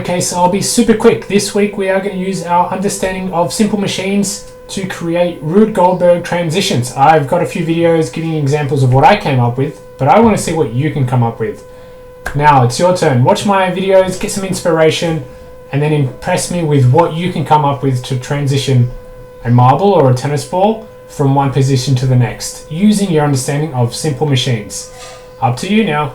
Okay, so I'll be super quick. This week we are going to use our understanding of simple machines to create Rube Goldberg transitions. I've got a few videos giving examples of what I came up with, but I want to see what you can come up with. Now it's your turn. Watch my videos, get some inspiration, and then impress me with what you can come up with to transition a marble or a tennis ball from one position to the next, using your understanding of simple machines. Up to you now.